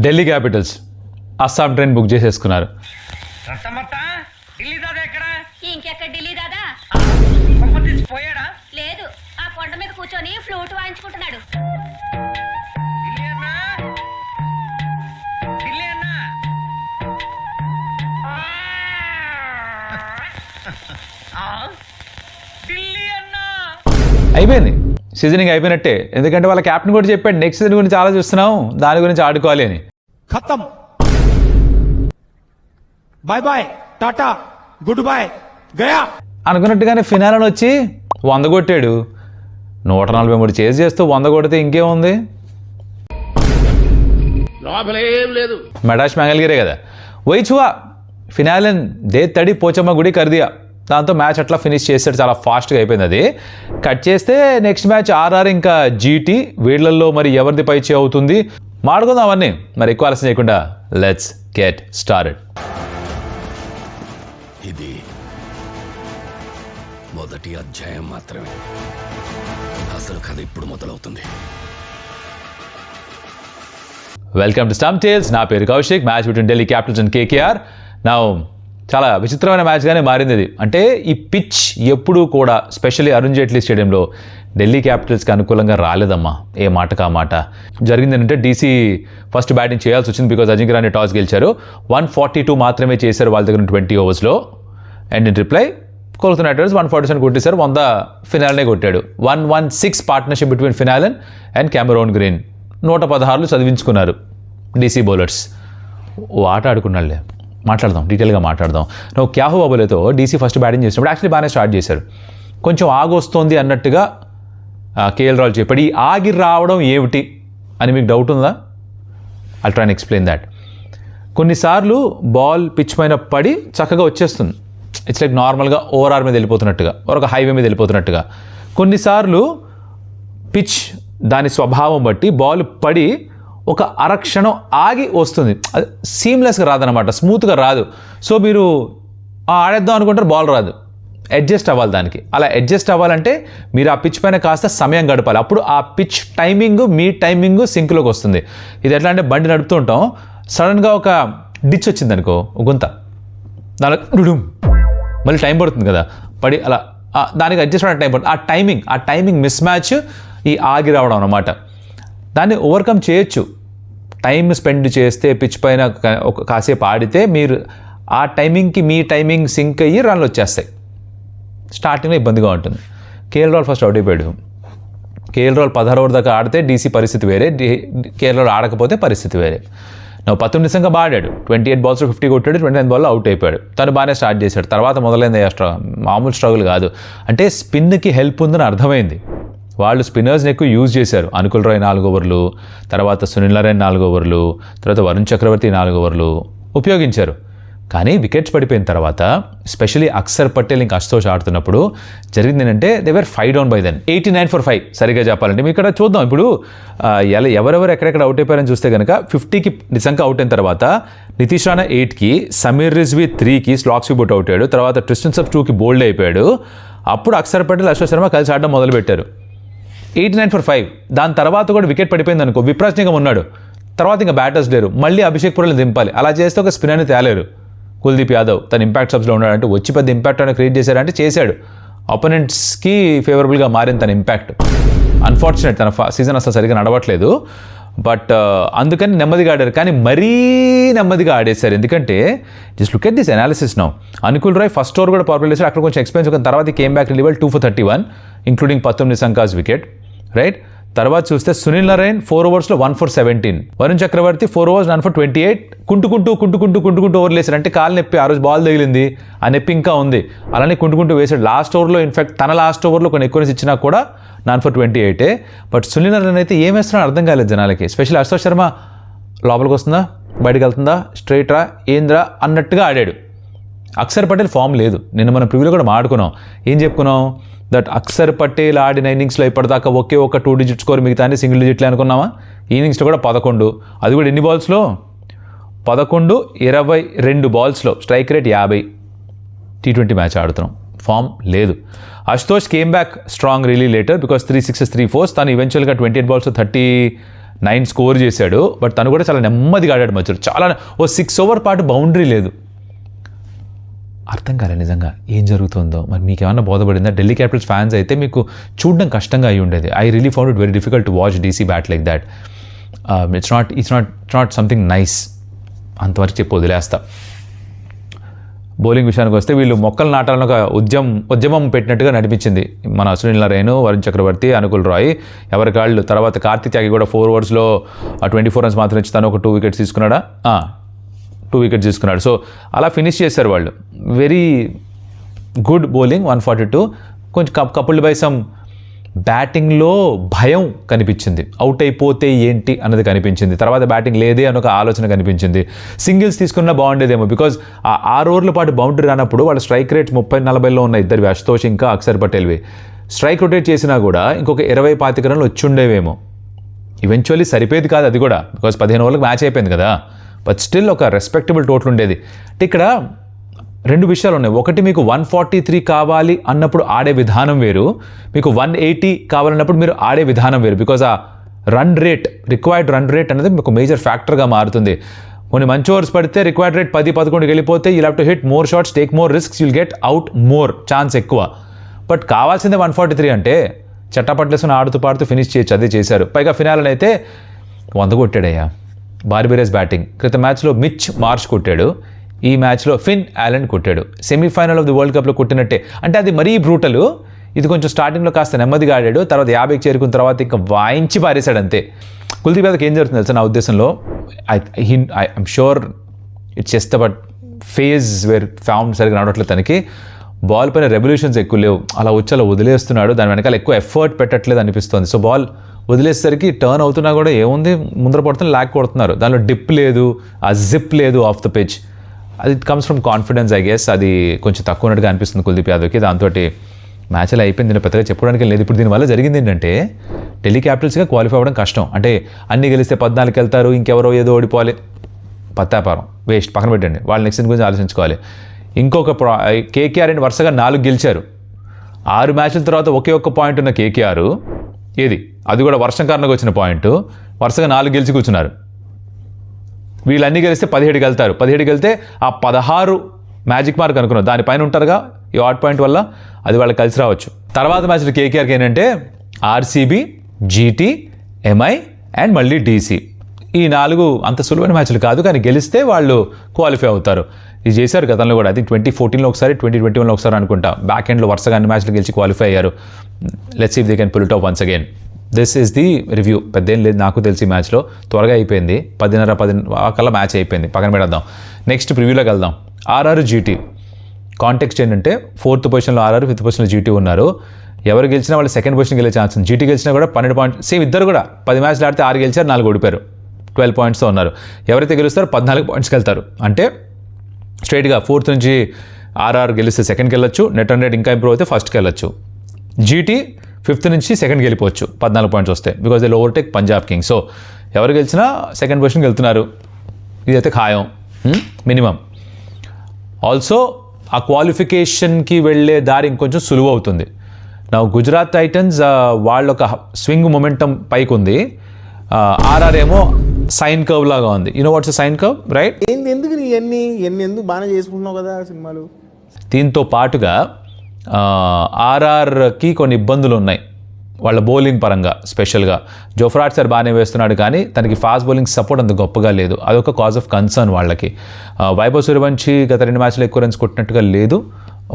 Delhi capitals Assam train book చేసేసుకున్నారు. ఇంకెక్కడ ఢిల్లీ దాదా పోయాడా? లేదు, ఆ కొండ మీద కూర్చొని ఫ్లూట్ వాయించుకుంటున్నాడు. అయిపోయింది, సీజనింగ్ అయిపోయినట్టే. ఎందుకంటే వాళ్ళ కెప్టెన్ కూడా చెప్పాడు నెక్స్ట్ సీజన్ గురించి ఆలోచిస్తున్నాం, దాని గురించి ఆడుకోవాలి అని. ఖతం, bye bye, tata, good bye, గయా అనుకున్నట్టుగానే ఫినాలని వచ్చి 100 కొట్టాడు. 143 చేజ్ చేస్తూ 100 కొడితే ఇంకేముంది, మెడాష్ మంగళగిరే కదా. వైచువా ఫినాలన్ దే తడి పోచమ్మ గుడి కర్దియా. దాంతో మ్యాచ్ అట్లా ఫినిష్ చేస్తాడు, చాలా ఫాస్ట్గా అయిపోయింది అది. కట్ చేస్తే నెక్స్ట్ మ్యాచ్ ఆర్ఆర్ ఇంకా జీటీ, వీళ్ళల్లో మరి ఎవరిది పైచే అవుతుంది మాడుకుందాం అవన్నీ. మరి ఎక్కువ ఆలస్యం చేయకుండా లెట్స్ గెట్ స్టార్టెడ్. ఇది మొదటి అధ్యాయం మాత్రమే, అసలు కథ ఇప్పుడు మొదలవుతుంది. Welcome to stump tales. నా పేరు Kaushik. Match between Delhi Capitals and KKR. నా చాలా విచిత్రమైన మ్యాచ్గానే మారింది ఇది. అంటే ఈ పిచ్ ఎప్పుడూ కూడా స్పెషల్లీ అరుణ్ జైట్లీ స్టేడియంలో ఢిల్లీ క్యాపిటల్స్కి అనుకూలంగా రాలేదమ్మా. ఏ మాటకు ఆ మాట జరిగింది. ఏంటంటే డీసీ ఫస్ట్ బ్యాటింగ్ చేయాల్సి వచ్చింది, బికాజ్ అజింక్య రహానే టాస్ గెలిచారు. 142 మాత్రమే చేశారు వాళ్ళ దగ్గర 20 ఓవర్స్లో. And in reply Kolkata Knight Riders 147 కొట్టేశారు. 100 ఫినాలనే కొట్టాడు. 116 partnership between Finn Allen and Cameron Green. 116 చదివించుకున్నారు డీసీ బౌలర్స్. ఓ ఆట ఆడుకున్నాళ్ళే, మాట్లాడదాం, డీటెయిల్గా మాట్లాడదాం. నువ్వు క్యా హువా బోలేతో డీసీ ఫస్ట్ బ్యాటింగ్ చేసినప్పుడు యాక్చువల్లీ బాగానే స్టార్ట్ చేశారు. కొంచెం ఆగొస్తోంది అన్నట్టుగా కేఎల్ రాహుల్ చెప్పాడు. ఈ ఆగి రావడం ఏమిటి అని మీకు డౌట్ ఉందా? I'll try and explain that. కొన్నిసార్లు బాల్ పిచ్ పైన పడి చక్కగా వచ్చేస్తుంది. ఇట్స్ లైక్ నార్మల్గా ఓఆర్ఆర్ మీద వెళ్ళిపోతున్నట్టుగా, ఒక హైవే మీద వెళ్ళిపోతున్నట్టుగా. కొన్నిసార్లు పిచ్ దాని స్వభావం బట్టి బాల్ పడి ఒక అరక్షణం ఆగి వస్తుంది. అది సీమ్లెస్గా రాదనమాట, స్మూత్గా రాదు. సో మీరు ఆడేద్దాం అనుకుంటారు, బాల్ రాదు, అడ్జస్ట్ అవ్వాలి దానికి. అలా అడ్జస్ట్ అవ్వాలంటే మీరు ఆ పిచ్ పైన కాస్త సమయం గడపాలి. అప్పుడు ఆ పిచ్ టైమింగ్ మీ టైమింగ్ సింక్లోకి వస్తుంది. ఇది ఎట్లా అంటే బండి నడుపుతూ ఉంటాం, సడన్గా ఒక డిచ్ వచ్చింది అనుకో, గుంత, దానికి డుడుం మళ్ళీ టైం పడుతుంది కదా పడి, అలా దానికి అడ్జస్ట్ అవ్వడానికి టైం పడుతుంది. ఆ టైమింగ్ మిస్ మ్యాచ్ ఈ ఆగి రావడం అన్నమాట. దాన్ని ఓవర్కమ్ చేయొచ్చు. టైం స్పెండ్ చేస్తే పిచ్ పైన ఒక కాసేపు ఆడితే మీరు ఆ టైమింగ్కి మీ టైమింగ్ సింక్ అయ్యి రన్లు వచ్చేస్తాయి. స్టార్టింగ్లో ఇబ్బందిగా ఉంటుంది. కేఎల్ రాహుల్ ఫస్ట్ అవుట్ అయిపోయాడు. కేఎల్ రాహుల్ 16 ఓవర్ దాకా ఆడితే డీసీ పరిస్థితి వేరే, కేఎల్ రాహుల్ ఆడకపోతే పరిస్థితి వేరే. నువ్వు 19 నిమిషంగా బాగా ఆడాడు. 28 బాల్స్లో 50 కొట్టాడు, 29 బాల్లో అవుట్ అయిపోయాడు. తను బాగానే స్టార్ట్ చేశాడు. తర్వాత మొదలైంది మామూలు స్ట్రగుల్ కాదు. అంటే స్పిన్కి హెల్ప్ ఉందని అర్థమైంది. వాళ్ళు స్పిన్నర్స్ని ఎక్కువ యూజ్ చేశారు. అనుకుల్ రాయ్ 4 ఓవర్లు, తర్వాత సునీల్ నారాయణ్ 4 ఓవర్లు, తర్వాత వరుణ్ చక్రవర్తి 4 ఓవర్లు ఉపయోగించారు. కానీ వికెట్స్ పడిపోయిన తర్వాత స్పెషలీ అక్షర్ పటేల్ ఇంకా అశుతోష్ ఆడుతున్నప్పుడు జరిగింది ఏంటంటే they were 5 down by then. 89 for 5 సరిగ్గా చెప్పాలంటే. మీకు ఇక్కడ చూద్దాం ఇప్పుడు ఎవరెవరు ఎక్కడెక్కడ అవుట్ అయిపోయారని చూస్తే కనుక 50కి నిజంగా అవుట్ అయిన తర్వాత నితీష్ రాణా 8కి, సమీర్ రిజ్వీ 3కి స్లాక్ స్వీప్ అవుట్ అయ్యాడు. తర్వాత ట్రిస్టన్ సఫ్ 2కి బోల్డ్ అయిపోయాడు. అప్పుడు అక్షర్ పటేల్, అశ్వత్ శర్మ కలిసి ఆడడం మొదలుపెట్టారు. 89 for 5. దాని తర్వాత కూడా వికెట్ పడిపోయింది అనుకో, విప్రాజ్ నిగమ్ ఉన్నాడు, తర్వాత ఇంకా బ్యాటర్స్ లేరు, మళ్ళీ అభిషేక్ పురాని దింపాలి. అలా చేస్తే ఒక స్పిన్నర్ని తేలేరు. కుల్దీప్ యాదవ్ తన ఇంపాక్ట్ సబ్స్లో ఉన్నాడంటే వచ్చి పెద్ద ఇంపాక్ట్ అనేది క్రియేట్ చేశాడంటే చేశాడు. ఆపోనెంట్స్కి ఫేవరబుల్గా మారింది తన ఇంపాక్ట్. అన్ఫార్చునేట్ తన సీజన్ అసలు సరిగ్గా నడవట్లేదు. బట్ అందుకని నెమ్మదిగా ఆడారు, కానీ మరీ నెమ్మదిగా ఆడేశారు. ఎందుకంటే just look at this analysis now. Anukul Roy first over కూడా పవర్ ప్లే చేశారు, అక్కడ కొంచెం ఎక్స్పెన్స్ ఒక తర్వాత came back really well 2 for 31 including 19 సంకాస్ వికెట్, రైట్. తర్వాత చూస్తే Sunil Narayan 4 ఓవర్స్లో 1 for 17, Varun Chakravarthi 4 overs 1 for 28. కుంటుకుంటూ ఓవర్లు వేశారు. అంటే కాలు నొప్పి, ఆ రోజు బాల్ తగిలింది, ఆ నొప్పి ఇంకా ఉంది, అలానే కుంటుకుంటూ వేశాడు. లాస్ట్ ఓవర్లో ఇన్ఫాక్ట్ తన లాస్ట్ ఓవర్లో కొన్ని ఎక్కువ ఇచ్చినా కూడా 9 for 28. బట్ సునీల్ నారాయణ్ అయితే ఏం వేస్తున్నాడో అర్థం కాలేదు జనాలకి. స్పెషల్లీ అశోక్ శర్మ లోపలికి వస్తుందా, బయటకు వెళ్తుందా, స్ట్రైట్రా, ఏంద్రా అన్నట్టుగా ఆడాడు. అక్షర్ పటేల్ ఫామ్ లేదు. నిన్న మనం ప్రివ్యూలో కూడా మాట్లాడుకున్నాం. ఏం చెప్పుకున్నాం? దట్ అక్షర్ పటేల్ ఆడిన ఇన్నింగ్స్లో ఇప్పటిదాకా ఒకే ఒక 2 digit స్కోర్, మిగతా అన్ని సింగిల్ డిజిట్లే అనుకున్నామా? ఈ ఇన్నింగ్స్లో కూడా 11, అది కూడా ఎన్ని బాల్స్లో? 11, 22 బాల్స్లో, స్ట్రైక్ రేట్ 50. T20 మ్యాచ్ ఆడుతున్నాం, ఫామ్ లేదు. Ashutosh came back strong really later because 3 6s 3 4s. తను ఈవెన్చువల్గా 28 balls 30 9 స్కోర్ చేశాడు. బట్ తను కూడా చాలా నెమ్మదిగా ఆడాడు మధ్యలో. చాలా 6 ఓవర్ పాటు బౌండరీ లేదు. అర్థం కాలేదు నిజంగా ఏం జరుగుతుందో. మరి మీకు ఏమన్నా బోధపడిందా? ఢిల్లీ క్యాపిటల్స్ ఫ్యాన్స్ అయితే మీకు చూడడం కష్టంగా అయి ఉండేది. I really found it very difficult to watch DC bat like that. It's not something nice. అంతవరకు చెప్పి వదిలేస్తా. బౌలింగ్ విషయానికి వస్తే వీళ్ళు మొక్కలు నాటాలని ఒక ఉద్యమం పెట్టినట్టుగా నడిపించింది. మన సునీల్ నరైన్, వరుణ్ చక్రవర్తి, అనుకుల్ రాయ్ ఎవరికి వాళ్ళు. తర్వాత కార్తీక్ త్యాగి కూడా 4 ఓవర్స్లో 24 రన్స్ మాత్రం ఇచ్చి తను ఒక 2 వికెట్స్ తీసుకున్నాడా? 2 వికెట్స్ తీసుకున్నాడు. సో అలా ఫినిష్ చేశారు వాళ్ళు. Very good bowling 142. కొంచెం కపుల్డ్ బై సమ్ బ్యాటింగ్లో భయం కనిపించింది. అవుట్ అయిపోతే ఏంటి అన్నది కనిపించింది. తర్వాత బ్యాటింగ్ లేదే అని ఒక ఆలోచన కనిపించింది. సింగిల్స్ తీసుకున్నా బాగుండేదేమో. బికాజ్ ఆ 6 ఓవర్ల పాటు బౌండరీ రానప్పుడు వాళ్ళ స్ట్రైక్ రేట్స్ 30-40లో ఉన్నాయి ఇద్దరు, అశుతోష్ ఇంకా అక్షర్ పటేల్వి. స్ట్రైక్ రొటేట్ చేసినా కూడా ఇంకొక 20-25 రన్లు వచ్చి ఉండేవేమో. ఈవెన్చువల్లీ సరిపోయేది కాదు అది కూడా, బికాజ్ 15 ఓవర్లకు మ్యాచ్ అయిపోయింది కదా. బట్ స్టిల్ ఒక రెస్పెక్టబుల్ టోటల్ ఉండేది. అంటే ఇక్కడ 2 విషయాలు ఉన్నాయి. ఒకటి, మీకు 143 కావాలి అన్నప్పుడు ఆడే విధానం వేరు, మీకు 180 కావాలన్నప్పుడు మీరు ఆడే విధానం వేరు. బికాజ్ ఆ రిక్వైర్డ్ రన్ రేట్ అనేది మీకు మేజర్ ఫ్యాక్టర్గా మారుతుంది. కొన్ని మంచి ఓవర్స్ పడితే రిక్వైర్డ్ రేట్ 10-11 వెళ్ళిపోతే you have to hit more shots, take more risks, you'll get out more, chance ఎక్కువ. బట్ కావాల్సిందే 143 అంటే చట్టపట్లేసుకుని ఆడుతూ పాడుతూ ఫినిష్ చేయొచ్చు. అదే చేశారు. పైగా ఫినాలని అయితే 100 కొట్టాడయ్యా. బార్బెరియస్ బ్యాటింగ్. క్రితం మ్యాచ్లో మిచ్ మార్ష్ కొట్టాడు, ఈ మ్యాచ్లో ఫిన్ యాలన్ కొట్టాడు. సెమీఫైనల్ ఆఫ్ ది వరల్డ్ కప్లో కొట్టినట్టే. అంటే అది మరీ బ్రూటల్. ఇది కొంచెం స్టార్టింగ్లో కాస్త నెమ్మదిగా ఆడాడు, తర్వాత 50కి చేరుకున్న తర్వాత ఇంకా వాయించి పారేశాడు అంతే. కుల్దీప్ యాదవ్కి ఏం జరుగుతుంది తెలుసా నా ఉద్దేశంలో? I'm sure it's just bad phase where form సరిగ్గా రావట్లేదు తనకి. బాల్ పైన రెవల్యూషన్స్ ఎక్కువ లేవు, అలా వచ్చి అలా వదిలేస్తున్నాడు. దాని వెనకాల ఎక్కువ ఎఫర్ట్ పెట్టట్లేదు అనిపిస్తుంది. సో బాల్ వదిలేసరికి టర్న్ అవుతున్నా కూడా ఏముంది, ముందర పడుతున్నా ల్యాక్ కొడుతున్నారు. దానిలో డిప్ లేదు, ఆ జిప్ లేదు ఆఫ్ ద పిచ్. అది comes from confidence I guess. అది కొంచెం తక్కువ ఉన్నట్టుగా అనిపిస్తుంది కుల్దీప్ యాదవ్కి. దాంతో మ్యాచ్ అలా అయిపోయింది. నేను పెద్దగా చెప్పుకోవడానికి లేదు. ఇప్పుడు దీనివల్ల జరిగింది ఏంటంటే ఢిల్లీ క్యాపిటల్స్గా క్వాలిఫై అవ్వడం కష్టం. అంటే అన్ని గెలిస్తే 14కి వెళ్తారు, ఇంకెవరో ఏదో ఓడిపోవాలి, పత్తాపారం, వేస్ట్, పక్కన పెట్టండి. వాళ్ళు నెక్స్ట్ గురించి ఆలోచించుకోవాలి. ఇంకొక కేకేఆర్ అని వరుసగా 4 గెలిచారు. 6 మ్యాచ్ల తర్వాత ఒకే ఒక్క పాయింట్ ఉన్న కేకేఆర్ ఏది, అది కూడా వర్షం కారణంగా వచ్చిన పాయింట్, వరుసగా 4 గెలిచి కూర్చున్నారు. వీళ్ళన్నీ గెలిస్తే 17కి వెళ్తారు. 17కి వెళ్తే ఆ 16 మ్యాజిక్ మార్క్ అనుకున్నారు, దానిపైన ఉంటారుగా ఈ ఆడ్ పాయింట్ వల్ల, అది వాళ్ళకి కలిసి రావచ్చు. తర్వాత మ్యాచ్లు కేకేఆర్కి ఏంటంటే ఆర్సీబీ, జీటీ, ఎంఐ అండ్ మళ్ళీ డీసీ. ఈ 4 అంత సులువైన మ్యాచ్లు కాదు, కానీ గెలిస్తే వాళ్ళు క్వాలిఫై అవుతారు. ఇది చేశారు గతంలో కూడా. అది 2014లో ఒకసారి, 2021లో ఒకసారి అనుకుంటా. బ్యాక్ ఎండ్లో వరుసగా అన్ని మ్యాచ్లు గెలిచి క్వాలిఫై అయ్యారు. Let's see if they can pull it off once again. This is the review. పెద్దేం లేదు నాకు తెలిసి మ్యాచ్లో. త్వరగా అయిపోయింది. 10:30 కల్లా మ్యాచ్ అయిపోయింది. పక్కన పెడదాం. నెక్స్ట్ ప్రివ్యూలోకి వెళ్దాం. ఆర్ఆర్ జీటీ కాంటెక్స్ట్ ఏంటంటే 4th పొజిషన్లో ఆర్ఆర్, 5th పొజిషన్లో జీటీ ఉన్నారు. ఎవరు గెలిచినా వాళ్ళు 2nd పొజిషన్ గెలిచే ఛాన్స్ ఉంది. జీటీ గెలిచినా కూడా 12 పాయింట్స్ సేమ్. ఇద్దరు కూడా 10 మ్యాచ్లు ఆడితే 6 గెలిచారు, 4 ఓడిపోయారు. 12 పాయింట్స్తో ఉన్నారు. ఎవరైతే గెలుస్తారో 14 పాయింట్స్కి వెళ్తారు. అంటే స్ట్రైట్గా 4th నుంచి ఆర్ఆర్ గెలిస్తే 2ndకి వెళ్ళొచ్చు, నెట్ రన్ రేట్ ఇంకా ఇంప్రూవ్ అయితే 1stకి వెళ్ళొచ్చు. జీటీ 5th నుంచి 2ndకి వెళ్ళిపోవచ్చు 14 పాయింట్స్ వస్తే, because they overtake Punjab Kings. So ఎవరు గెలిచినా 2nd పొజిషన్కి వెళ్తున్నారు. ఇదైతే ఖాయం మినిమం. ఆల్సో ఆ క్వాలిఫికేషన్కి వెళ్ళే దారి ఇంకొంచెం సులువు అవుతుంది. నా గుజరాత్ టైటన్స్ వాళ్ళ ఒక స్వింగ్ మొమెంటం పైకి ఉంది. ఆర్ఆర్ ఏమో సైన్ కర్వ్ లాగా ఉంది. You know what's sine curve, right? ఎందుకు ఇవన్నీ ఎందుకు బాగానే చేసుకుంటున్నావు కదా సినిమాలు. దీంతో పాటుగా ఆర్ఆర్కి కొన్ని ఇబ్బందులు ఉన్నాయి వాళ్ళ బౌలింగ్ పరంగా. స్పెషల్గా జోఫ్రాట్ సార్ బాగానే వేస్తున్నాడు, కానీ తనకి ఫాస్ట్ బౌలింగ్ సపోర్ట్ అంత గొప్పగా లేదు. అదొక కాజ్ ఆఫ్ కన్సర్న్ వాళ్ళకి. వైభవ్ సూర్యవంశీ గత 2 మ్యాచ్లు ఎక్కువ రన్స్ కొట్టినట్టుగా లేదు.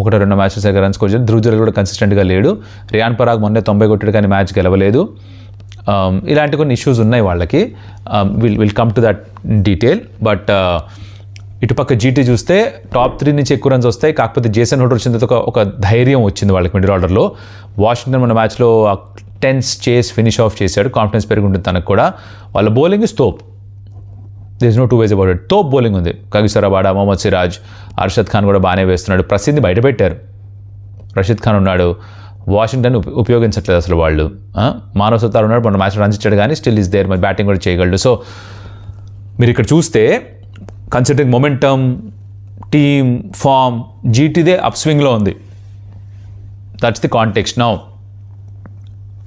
1-2 మ్యాచెస్ దగ్గర రన్స్ కొట్టాడు. ధ్రువ్ జురేల్ కూడా కన్సిస్టెంట్గా లేడు. రియాన్ పరాగ్ మొన్నే 90 కొట్టాడు, కానీ మ్యాచ్ గెలవలేదు. ఇలాంటి కొన్ని ఇష్యూస్ ఉన్నాయి వాళ్ళకి. Will come to that detail. But ఇటుపక్క జీటీ చూస్తే టాప్ 3 నుంచి ఎక్కువ రన్స్ వస్తాయి. కాకపోతే జేసన్ హుటర్ వచ్చిన తర్వాత ఒక ధైర్యం వచ్చింది వాళ్ళకి మిడిల్ ఆర్డర్లో. వాషింగ్టన్ మన మ్యాచ్లో టెన్స్ చేసి ఫినిష్ ఆఫ్ చేశాడు. కాన్ఫిడెన్స్ పెరుగుంటుంది తనకు కూడా. వాళ్ళ బౌలింగ్ ఇస్ తోప్. This is no 2 ways about it. తోప్ బౌలింగ్ ఉంది. కగిసరాబాడ, మొహమ్మద్ సిరాజ్, అర్షద్ ఖాన్ కూడా బాగానే వేస్తున్నాడు. ప్రసిద్ధి బయట పెట్టారు. రషీద్ ఖాన్ ఉన్నాడు. వాషింగ్టన్ ఉపయోగించట్లేదు అసలు వాళ్ళు. మానవ్ సత్తార్ ఉన్నాడు, మన మ్యాచ్లో రన్స్ ఇచ్చాడు, కానీ స్టిల్ ఈస్ దేర్. మరి బ్యాటింగ్ కూడా చేయగలడు. సో మీరు ఇక్కడ చూస్తే కన్సిడరింగ్ మొమెంటమ్, టీమ్ ఫామ్, జీటీదే అప్ స్వింగ్లో ఉంది. That's the context. Now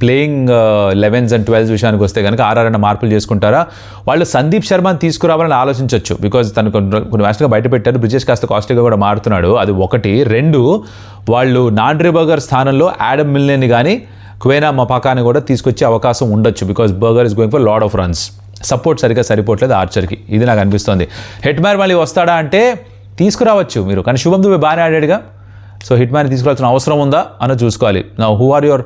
playing 11s and 12s విషయానికి వస్తే కనుక ఆర్ఆర్ అన్న మార్పులు చేసుకుంటారా? వాళ్ళు సందీప్ శర్మని తీసుకురావాలని ఆలోచించవచ్చు. బికాజ్ తను కొన్ని మ్యాచ్గా బయట పెట్టారు. బ్రిజేష్ కాస్త కాస్ట్లీగా కూడా మారుతున్నాడు. అది ఒకటి. 2, వాళ్ళు నాండ్రే బర్గర్ స్థానంలో యాడమ్ మిల్నేని కానీ క్వేనా మపాకాని కూడా తీసుకొచ్చే అవకాశం ఉండొచ్చు. Because burger is going for lot of runs. Support సరిగ్గా సరిపోవట్లేదు ఆర్చర్కి. ఇది నాకు అనిపిస్తుంది. హిట్మ్యాన్ మళ్ళీ వస్తాడా అంటే తీసుకురావచ్చు మీరు, కానీ శుభం దుబే బాగానే ఆడాడుగా. సో హిట్మ్యాన్ తీసుకురావాల్సిన అవసరం ఉందా అన్నది చూసుకోవాలి. నా who are your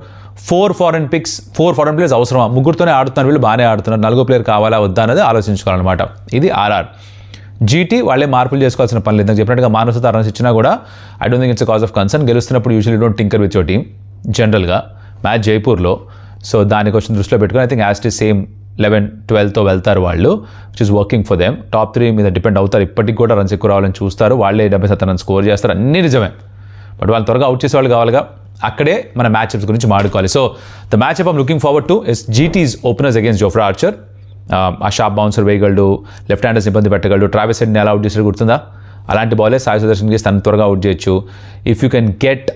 4 foreign picks? 4 foreign players అవసరమా? ముగ్గురుతోనే ఆడుతున్నారు, వీళ్ళు బాగానే ఆడుతున్నారు. 4వ ప్లేయర్ కావాలా వద్దా అనేది ఆలోచించుకోవాలన్నమాట. ఇది ఆర్ఆర్. జీటీ వాళ్ళే మార్పులు చేసుకోవాల్సిన పని లేదు. నాకు చెప్పినట్టుగా మానసత రన్స్ ఇచ్చినా కూడా I don't think it's cause of concern. గెలుస్తున్నప్పుడు usually don't tinker with your team జనరల్గా. మ్యాచ్ జైపూర్లో. సో దానికి వచ్చిన దృష్టిలో పెట్టుకుని I think as to same 11-12తో వెళ్తారు వాళ్ళు, which is working for them. Top 3 మీద డిపెండ్ అవుతారు. ఇప్పటికి కూడా రన్స్ ఎక్కువ రావాలని చూస్తారు. వాళ్ళే 70 రన్స్ స్కోర్ చేస్తారు. అన్నీ నిజమే. బట్ వాళ్ళు త్వరగా అవుట్ చేసే వాళ్ళు కావాలిగా. అక్కడే మన మ్యాచ్అప్స్ గురించి మాట్లాడుకోవాలి. So the matchup I'm looking forward to is GT's openers against Jofra Archer. ఆ షార్ప్ బౌన్సర్ వేయగలడు, లెఫ్ట్ హ్యాండర్స్ ఇబ్బంది పెట్టగలడు. ట్రావిస్ హెడ్ని ఎలా అవుట్ చేసాడు గుర్తుందా? అలాంటి బాలే సాయి సుదర్శన్ చేసి తను త్వరగా అవుట్ చేయొచ్చు. If you can get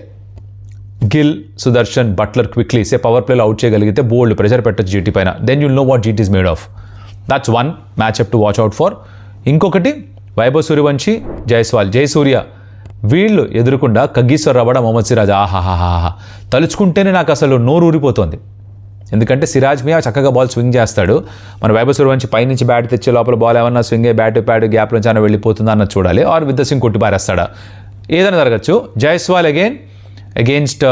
Gill, Sudharsan, Buttler quickly power ప్లేలో అవుట్ చేయగలిగితే బోల్డ్ ప్రెషర్ పెట్టచ్చు జీటీ పైన. Then you'll know what GT is made of. That's one matchup to watch out for. ఇంకొకటి వైభవ్ సూర్యవంశీ, జైస్వాల్, జయసూర్య వీళ్ళు ఎదురుకుండా కగ్గీశ్వర్ రబాడా, మొహమ్మద్ సిరాజ్. ఆహాహాహా, తలుచుకుంటేనే నాకు అసలు నోరు ఊరిపోతుంది. ఎందుకంటే సిరాజ్ మియా చక్కగా బాల్ స్వింగ్ చేస్తాడు. మన వైభవ్ సూర్యవంశీ పైనుంచి బ్యాట్ తెచ్చే లోపల బాల్ ఏమన్నా స్వింగ్ అయ్యి బ్యాట్ ప్యాడ్ గ్యాప్ నుంచి అయినా వెళ్ళిపోతుందా అన్నది చూడాలి. ఆర్ విత్ ద సింగ్ కొట్టి పారేస్తాడా, ఏదైనా జరగచ్చు. Jaiswal against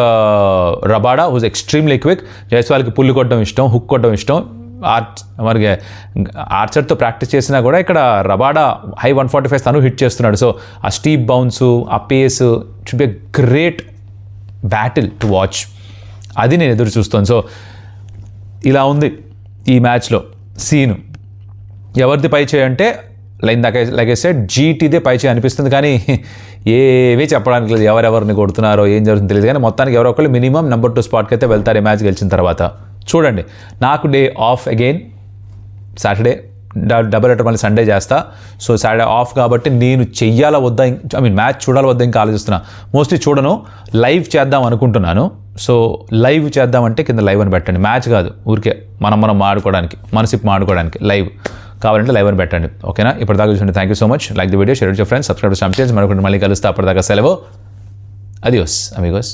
Rabada who's extremely quick. జైస్వాల్కి పుల్లు కొట్టడం ఇష్టం, హుక్ కొట్టడం ఇష్టం. మనకి ఆర్చర్తో ప్రాక్టీస్ చేసినా కూడా ఇక్కడ రబాడా హై 145 తను హిట్ చేస్తున్నాడు. సో ఆ స్టీప్ బౌన్సు, ఆ pace, it should be a great battle to watch. అది నేను ఎదురు చూస్తాను. సో ఇలా ఉంది ఈ మ్యాచ్లో సీను. ఎవరిది పై చేయి అంటే లైక్ ఐ సెడ్ జీటీదే పై చేయి అనిపిస్తుంది. కానీ ఏవీ చెప్పడానికి లేదు. ఎవరెవరిని కొడుతున్నారో ఏం జరుగుతుందో తెలియదు. కానీ మొత్తానికి ఎవరో ఒకళ్ళు మినిమం నెంబర్ 2 స్పాట్కి అయితే వెళ్తారు ఈ మ్యాచ్ గెలిచిన తర్వాత. చూడండి, నాకు day of again Saturday, double header మళ్ళీ సండే చేస్తా. సో సాటర్డే ఆఫ్ కాబట్టి నేను చెయ్యాలా వద్దా, మ్యాచ్ చూడాలా వద్దా ఇంకా ఆలోచిస్తున్నా. మోస్ట్లీ చూడను, లైవ్ చేద్దాం అనుకుంటున్నాను. సో లైవ్ చేద్దామంటే కింద లైవ్ అని పెట్టండి. మ్యాచ్ కాదు, ఊరికే మనం ఆడుకోవడానికి, మనసిప్ ఆడుకోవడానికి లైవ్ కావాలంటే లైవ్ అని పెట్టండి. ఓకేనా? ఇప్పటిదాకా చూడండి. Thank you so much. Like the video, share with your friends, subscribe to stamp చేసి మరొకటి మళ్ళీ కలుస్తా. అప్పటిదాకా సెలవు. అదియోస్ అమిగోస్.